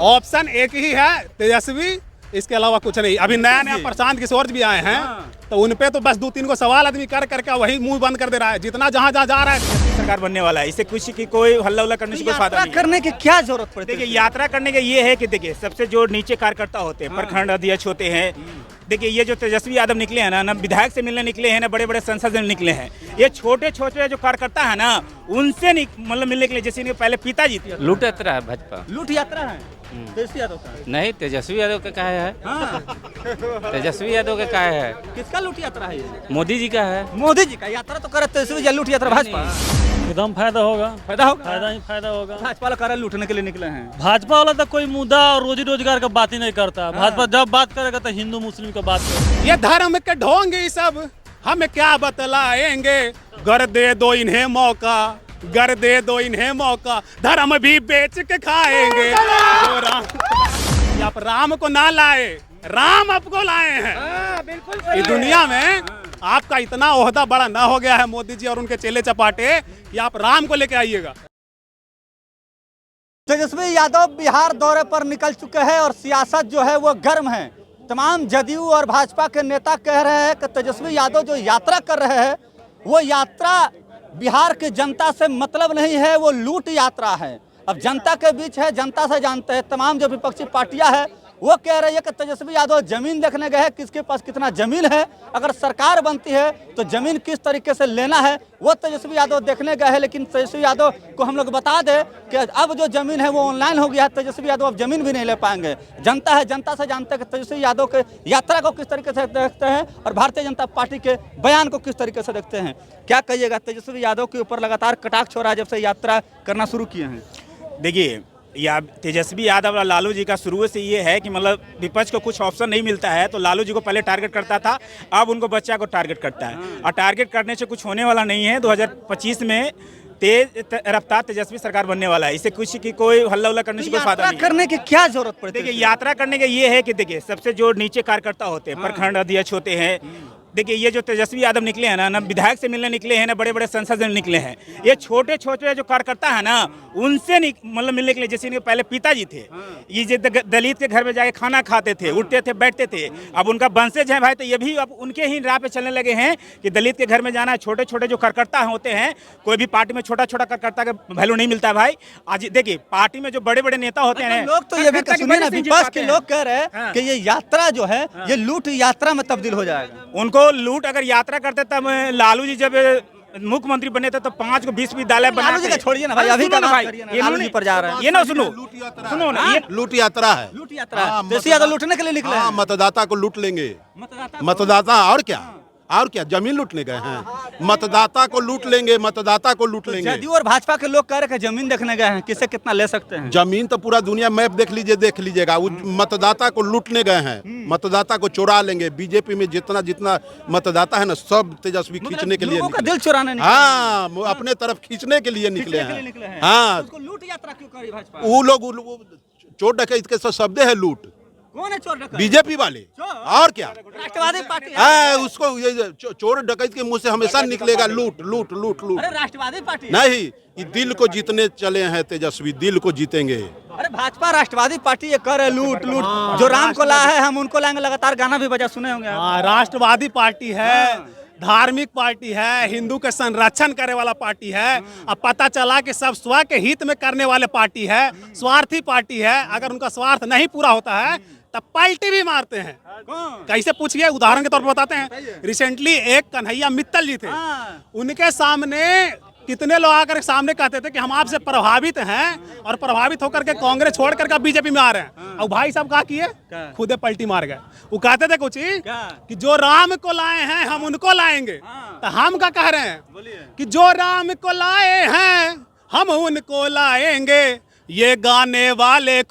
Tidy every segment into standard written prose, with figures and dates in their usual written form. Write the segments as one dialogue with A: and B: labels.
A: Option एक ही है, तेजस्वी, इसके अलावा कुछ नहीं। अभी नया नया प्रशांत किशोर भी आए हैं, तो उनपे तो बस 2-3 को सवाल आदमी कर करके वही मुंह बंद कर दे रहा है। जितना जहाँ जहाँ जा रहा है
B: सरकार बनने वाला है, इसे कुछ की कोई हल्ला उल्ला करने से कोई फायदा नहीं है।
C: करने की क्या जरूरत पड़ती है?
B: देखिए यात्रा करने का ये है कि देखिए सबसे जो नीचे कार्यकर्ता होते हैं, प्रखंड अध्यक्ष होते हैं, देखिए ये जो तेजस्वी यादव निकले हैं ना विधायक से मिलने निकले हैं, ना बड़े बड़े संसद से निकले हैं। ये छोटे छोटे जो कार्यकर्ता है ना उनसे मतलब मिलने के लिए, जैसे इनके पहले पिताजी थे।
D: लूट यात्रा है भाजपा,
C: लूट यात्रा है तेजस्वी यादव का।
D: नहीं तेजस्वी यादव का क्या है?
C: हाँ।
D: तेजस्वी यादव का क्या है?
C: किसका लूट यात्रा है ये?
D: मोदी जी का है।
C: मोदी जी का यात्रा तो करे तेजस्वी या लूट यात्रा भाजपा?
E: एकदम फायदा होगा,
C: फायदा होगा,
E: फायदा ही फायदा होगा।
C: भाजपा वाला कारण लूटने के लिए निकले हैं।
E: भाजपा वाला तो कोई मुद्दा और रोजी रोजगार का बात ही नहीं करता। भाजपा जब बात करेगा तो हिंदू मुस्लिम का बात करेगा।
A: ये धर्म के ढोंग ये सब हमें क्या बतलाएंगे। घर दे दो इन्हें मौका, घर दे दो इन्हें मौका, धर्म भी बेच के खाएंगे। तो राम, आप राम को ना लाए, राम आपको लाए हैं।
C: बिल्कुल
A: इस दुनिया में आपका इतना ओहदा बड़ा ना हो गया है मोदी जी और उनके चेले चपाटे कि आप राम को लेके आइएगा।
C: तेजस्वी यादव बिहार दौरे पर निकल चुके हैं और सियासत जो है वो गर्म है। तमाम जदयू और भाजपा के नेता कह रहे हैं कि तेजस्वी यादव जो यात्रा कर रहे हैं वो यात्रा बिहार की जनता से मतलब नहीं है, वो लूट यात्रा है। अब जनता के बीच है, जनता से जानते हैं। तमाम जो विपक्षी पार्टियां हैं वो कह रही है कि तेजस्वी यादव जमीन देखने गए हैं, किसके पास कितना जमीन है, अगर सरकार बनती है तो जमीन किस तरीके से लेना है वो तेजस्वी यादव देखने गए हैं। लेकिन तेजस्वी यादव को हम लोग बता दें कि अब जो जमीन है वो ऑनलाइन हो गया है, तेजस्वी यादव अब जमीन भी नहीं ले पाएंगे। जनता है, जनता से जानते हैं कि तेजस्वी यादव के यात्रा को किस तरीके से देखते हैं और भारतीय जनता पार्टी के बयान को किस तरीके से देखते हैं। क्या कहिएगा, तेजस्वी यादव के ऊपर लगातार कटाक्ष हो रहा है जब से यात्रा करना शुरू किए हैं?
B: देखिए या तेजस्वी यादव और लालू जी का शुरू से ये है कि मतलब विपक्ष को कुछ ऑप्शन नहीं मिलता है तो लालू जी को पहले टारगेट करता था, अब उनको बच्चा को टारगेट करता है। और टारगेट करने से कुछ होने वाला नहीं है। 2025 में तेज रफ्तार तेजस्वी सरकार बनने वाला है, इसे कुछ की कोई हल्ला उल्ला करने से कोई फायदा नहीं है।
C: करने की क्या जरूरत पड़ती है?
B: देखिए यात्रा करने का ये है कि देखिए सबसे जो नीचे कार्यकर्ता होते हैं, प्रखंड अध्यक्ष होते हैं, देखिए ये जो तेजस्वी यादव निकले हैं ना विधायक से मिलने निकले हैं, ना बड़े बड़े संसद से निकले हैं। ये छोटे छोटे जो कार्यकर्ता है ना उनसे मतलब मिलने के लिए, जैसे इनके पहले पिताजी थे, ये जो दलित के घर में जाके खाना खाते थे, उठते थे, बैठते थे, अब उनका वंशज है भाई, तो ये भी अब उनके ही राह पे चलने लगे हैं कि दलित के घर में जाना है। छोटे छोटे जो कार्यकर्ता होते हैं, कोई भी पार्टी में छोटा छोटा कार्यकर्ता का वैल्यू नहीं मिलता भाई। आज देखिए पार्टी में जो बड़े बड़े नेता होते हैं,
C: लोग तो ये भी सुनिए ना, विपक्ष के लोग कह रहे हैं कि ये यात्रा जो है ये लूट यात्रा में तब्दील हो जाएगा।
B: उनको लूट अगर यात्रा करते तब लालू जी जब मुख्यमंत्री बने थे तो 5 को विश्वविद्यालय बना
C: के छोड़िए ना भाई, अभी का बात करिए ना, लालू जी पर जा रहे हैं।
B: ये ना सुनो ना, ये
F: लूट यात्रा है।
C: लूट यात्रा है। तेजस्वी यादव लूटने के लिए निकले हैं।
F: मतदाता को लूट लेंगे, मतदाता और क्या जमीन लूटने गए हैं? मतदाता को लूट लेंगे, मतदाता को लूट लेंगे।
C: जदयू और भाजपा के लोग कह रहे हैं जमीन देखने गए हैं, किसे कितना ले सकते हैं?
F: जमीन तो पूरा दुनिया मैप देख लीजिएगा। वो मतदाता को लूटने गए हैं, मतदाता को चुरा लेंगे। बीजेपी में जितना जितना मतदाता है ना सब तेजस्वी खींचने के लिए
C: लोगों का दिल चुराने निकले।
F: हाँ, वो अपने तरफ खींचने के लिए निकले हैं। हाँ,
C: उसको लूट यात्रा क्यों करी भाजपा?
F: वो लोग चोर डकैत के शब्द है लूट।
C: कौन है चोर डकैत?
F: बीजेपी वाले और क्या,
C: राष्ट्रवादी पार्टी
F: है। उसको ये चोर डकैत के मुंह से हमेशा निकलेगा लूट लूट लूट लूट।
C: अरे राष्ट्रवादी पार्टी
F: नहीं, ये दिल को जीतने चले हैं तेजस्वी, दिल को जीतेंगे।
C: अरे भाजपा राष्ट्रवादी पार्टी ये कर है लूट लूट। जो राम को लाया है हम उनको लाएंगे। लगातार गाना भी बजा सुने होंगे आप।
A: राष्ट्रवादी पार्टी है, धार्मिक पार्टी है, हिंदू के संरक्षण करने वाला पार्टी है। अब पता चला कि सब स्व के हित में करने वाले पार्टी है, स्वार्थी पार्टी है। अगर उनका स्वार्थ नहीं पूरा होता है तब पलटी भी मारते हैं। कैसे पूछिए, उदाहरण के तौर पर बताते हैं। रिसेंटली एक कन्हैया मित्तल जी थे, उनके सामने कितने लोग आकर सामने कहते थे कि हम आपसे प्रभावित हैं और प्रभावित होकर के कांग्रेस छोड़ करके बीजेपी में आ रहे हैं। और भाई साहब क्या किए, खुदे पलटी मार गए। वो कहते थे कुछ ही कि जो राम को लाए हैं हम उनको लाएंगे। तो हम क्या कह रहे हैं कि जो राम को लाए हैं हम उनको लाएंगे। ये गाने वाले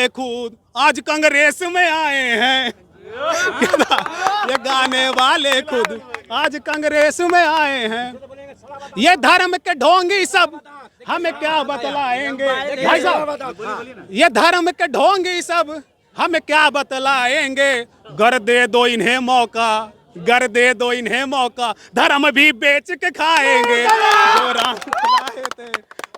A: खुद आज कांग्रेस में आए हैं। ये गाने वाले खुद आज कांग्रेस में आए हैं। ये धर्म के ढोंगी सब हमें क्या बतलाएंगे भाई साहब। ये धर्म के ढोंगी सब हमें क्या बतलाएंगे। घर दे दो इन्हें मौका, घर दे दो इन्हें मौका, धर्म भी बेच के खाएंगे। जो राम को लाए थे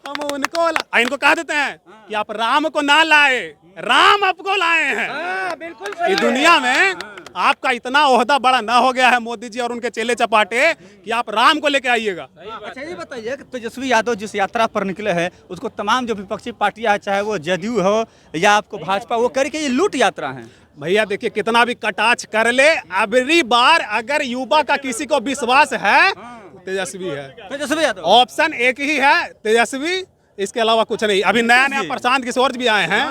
A: हम उनको इनको कह देते हैं कि आप राम को ना लाए, राम आपको लाए हैं।
B: बिल्कुल
A: इस दुनिया में आपका इतना ओहदा बड़ा ना हो गया है मोदी जी और उनके चेले चपाटे कि आप राम को लेके आइएगा।
C: अच्छा ये बताइए कि तेजस्वी यादव जिस यात्रा पर निकले हैं उसको तमाम जो विपक्षी पार्टियां हैं, चाहे वो जदयू हो या आपको भाजपा, वो कह रही ये लूट यात्रा है।
A: भैया देखिए कितना भी कटाक्ष कर ले, अगली बार अगर युवा का किसी को विश्वास है तो तेजस्वी है।
C: तेजस्वी यादव
A: ऑप्शन एक ही है, तेजस्वी, इसके अलावा कुछ नहीं। अभी नया नया प्रशांत किशोर जी भी आए हैं,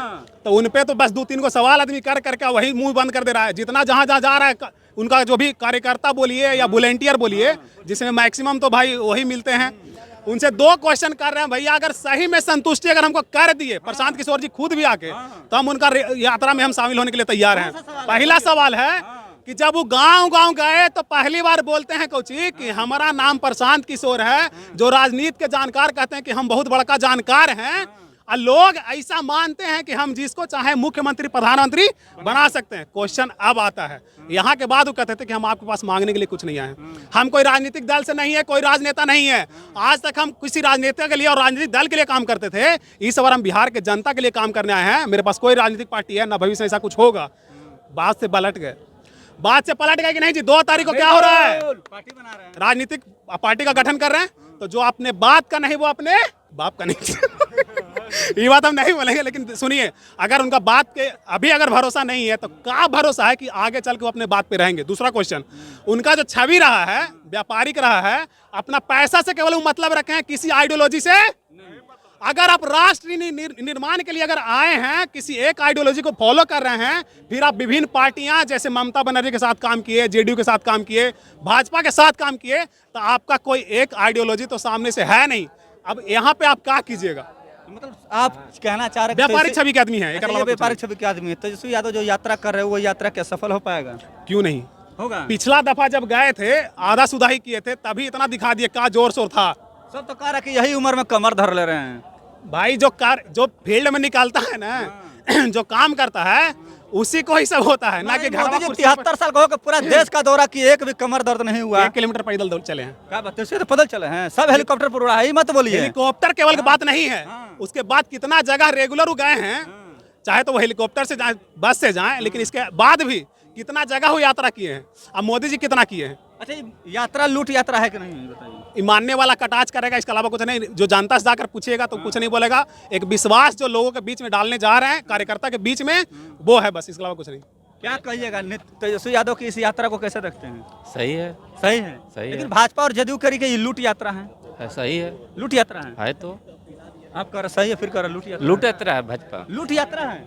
A: तो उनपे तो बस 2-3 को सवाल आदमी कर करके वही मुंह बंद कर दे रहा है। जितना जहां जहां जा रहा है उनका जो भी कार्यकर्ता बोलिए या वॉलंटियर बोलिए, जिसमें मैक्सिमम तो भाई वही मिलते हैं, उनसे 2 क्वेश्चन कर रहे हैं। भैया अगर सही में संतुष्टि अगर हमको कर दिए प्रशांत किशोर जी खुद भी आके, तो हम उनका यात्रा में हम शामिल होने के लिए तैयार हैं। पहला सवाल है कि जब वो गांव-गांव गए तो पहली बार बोलते हैं कोची कि हमारा नाम प्रशांत किशोर है, जो राजनीति के जानकार कहते हैं कि हम बहुत बड़का जानकार हैं, और लोग ऐसा मानते हैं कि हम जिसको चाहे मुख्यमंत्री प्रधानमंत्री बना सकते हैं। क्वेश्चन अब आता है, यहाँ के बाद वो कहते थे कि हम आपके पास मांगने के लिए कुछ नहीं आए हैं, हम कोई राजनीतिक दल से नहीं है, कोई राजनेता नहीं है। आज तक हम किसी राजनेता के लिए और राजनीतिक दल के लिए काम करते थे, इस बार हम बिहार के जनता के लिए काम करने आए हैं। मेरे पास कोई राजनीतिक पार्टी है ना, भविष्य में ऐसा कुछ होगा। बात से पलट गए, बात से पलट गए कि नहीं जी 2 तारीख को क्या हो रहा है,
C: पार्टी बना रहे हैं,
A: राजनीतिक पार्टी का गठन कर रहे हैं। तो जो अपने बात का नहीं वो अपने बाप का नहीं ये बात हम नहीं बोलेंगे, लेकिन सुनिए, अगर उनका बात के अभी अगर भरोसा नहीं है तो क्या भरोसा है कि आगे चल के वो अपने बात पे रहेंगे। दूसरा क्वेश्चन, उनका जो छवि रहा है, व्यापारिक रहा है, अपना पैसा से केवल वो मतलब रखे हैं, किसी आइडियोलॉजी से। अगर आप राष्ट्र निर्माण के लिए अगर आए हैं, किसी एक आइडियोलॉजी को फॉलो कर रहे हैं, फिर आप विभिन्न पार्टियां जैसे ममता बनर्जी के साथ काम किए, जेडीयू के साथ काम किए, भाजपा के साथ काम किए, तो आपका कोई एक आइडियोलॉजी तो सामने से है नहीं। अब यहाँ पे आप क्या कीजिएगा?
C: मतलब आप कहना चाह रहे हैं
A: व्यापारिक छवि के आदमी है, एक अलावा कुछ
C: व्यापारिक छवि के आदमी है। तेजस्वी यादव जो यात्रा कर रहे हैं वो यात्रा क्या सफल हो पाएगा?
A: नहीं। क्यों नहीं
C: होगा।
A: पिछला दफा जब गए थे आधा सुधाई किए थे, तभी इतना दिखा दिए, क्या जोर शोर था।
C: सब तो कह रहा है कि यही उम्र में कमर धर ले रहे हैं।
A: भाई जो फील्ड में निकालता है ना, जो काम करता है उसी को ही सब होता है, ना कि घर
C: मोदी जी 73 साल का होकर पूरा देश का दौरा किए, एक भी कमर दर्द नहीं हुआ।
A: 1 किलोमीटर पैदल चले हैं।
C: क्या बात है, तो पैदल चले हैं, सब हेलीकॉप्टर पर उड़ा है, मत बोलिए।
A: हेलीकॉप्टर केवल बात नहीं है, उसके बाद कितना जगह रेगुलर गए हैं, चाहे तो वो हेलीकॉप्टर से जाए, बस से जाए, लेकिन इसके बाद भी कितना जगह वो यात्रा किए हैं। अब मोदी जी कितना किए हैं।
C: अच्छा, यात्रा लूट यात्रा है कि नहीं बताइए?
A: मानने वाला कटाच करेगा, इसके अलावा कुछ नहीं। जो जनता से जाकर पूछेगा तो कुछ नहीं बोलेगा। एक विश्वास जो लोगों के बीच में डालने जा रहे हैं, कार्यकर्ता के बीच में, वो है बस, इसके अलावा कुछ नहीं।
C: क्या कहिएगा, तेजस्वी यादव की इस यात्रा को कैसे देखते हैं?
D: सही है,
C: सही है,
D: सही
C: लेकिन
D: है।
C: भाजपा और जदयू करी के ये लूट यात्रा है।
D: सही है,
C: लूट यात्रा है
D: तो
C: आप कह रहे सही है, फिर कह रहे लूट यात्रा।
D: लूट यात्रा है भाजपा।
C: लूट यात्रा है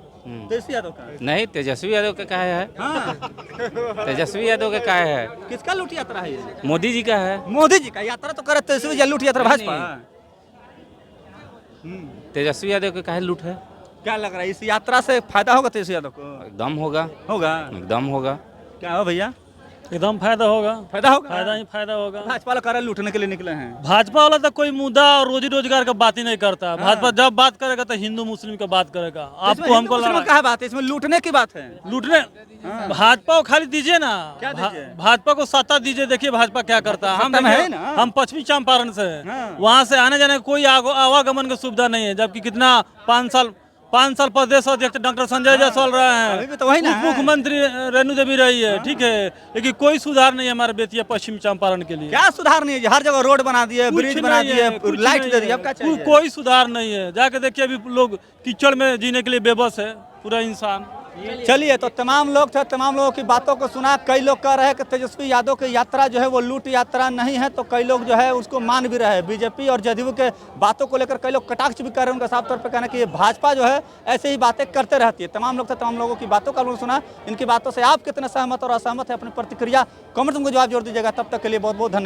C: तेजस्वी यादव का
D: नहीं, तेजस्वी यादव का क्या है?
C: हाँ।
D: तेजस्वी यादव का क्या है?
C: किसका लूट यात्रा है ये?
D: मोदी जी का है।
C: मोदी जी का यात्रा तो करे तेजस्वी, लूट यात्रा भाजपा।
D: तेजस्वी यादव का क्या लूट है?
C: क्या लग रहा है, इस यात्रा से फायदा होगा तेजस्वी यादव को?
D: एकदम होगा,
C: होगा।
D: एकदम होगा।
C: क्या हो भैया,
E: एकदम फायदा होगा,
C: फायदा होगा।
E: फायदा ही फायदा होगा।
C: भाजपा वाला करे लूटने के लिए निकले हैं।
E: भाजपा वाला तो कोई मुद्दा और रोजी रोजगार का बात ही नहीं करता। भाजपा जब बात करेगा तो हिंदू मुस्लिम का बात करेगा। आपको हमको लगा
C: क्या बात है इसमें, लूटने की बात है।
E: लूटने भाजपा को खाली दीजिए ना,
C: क्या दीजिए?
E: भाजपा को सत्ता दीजिए, देखिए भाजपा क्या करता है।
C: सत्ता में है ना।
E: हम पश्चिमी चंपारण से हैं,
C: हाँ।
E: वहाँ से आने जाने का कोई आवागमन की सुविधा नहीं है, जबकि कितना 5 साल प्रदेश अध्यक्ष डॉक्टर संजय जायसवाल रहे
C: अभी भी तो वही ना
E: हैं,
C: है।
E: मुख्यमंत्री रेणु देवी रही है, ठीक है, लेकिन कोई सुधार नहीं है हमारे बेतिया पश्चिमी चंपारण के लिए।
C: क्या सुधार नहीं है? हर जगह रोड बना दिए,
E: कुछ
C: ब्रिज बना
E: नहीं
C: दिए,
E: है, कुछ
C: लाइट
E: नहीं
C: दे दी,
E: है,
C: अब क्या चाहिए?
E: कोई सुधार नहीं है। जाके देखिए अभी लोग कीचड़ में जीने के लिए बेबस है पूरा इंसान।
C: चलिए, तो तमाम लोग थे, तमाम लोगों की बातों को सुना। कई लोग कह रहे हैं कि तेजस्वी यादव की यात्रा जो है वो लूट यात्रा नहीं है, तो कई लोग जो है उसको मान भी रहे हैं। बीजेपी और जदयू के बातों को लेकर कई लोग कटाक्ष भी कर रहे हैं। उनका साफ तौर पर कहना है कि ये भाजपा जो है ऐसे ही बातें करते रहती है। तमाम लोग थे, तमाम लोगों की बातों का लोग सुना। इनकी बातों से आप कितने सहमत और असहमत है, अपनी प्रतिक्रिया कमेंट में जवाब जोड़ दीजिएगा। तब तक के लिए बहुत बहुत धन्यवाद।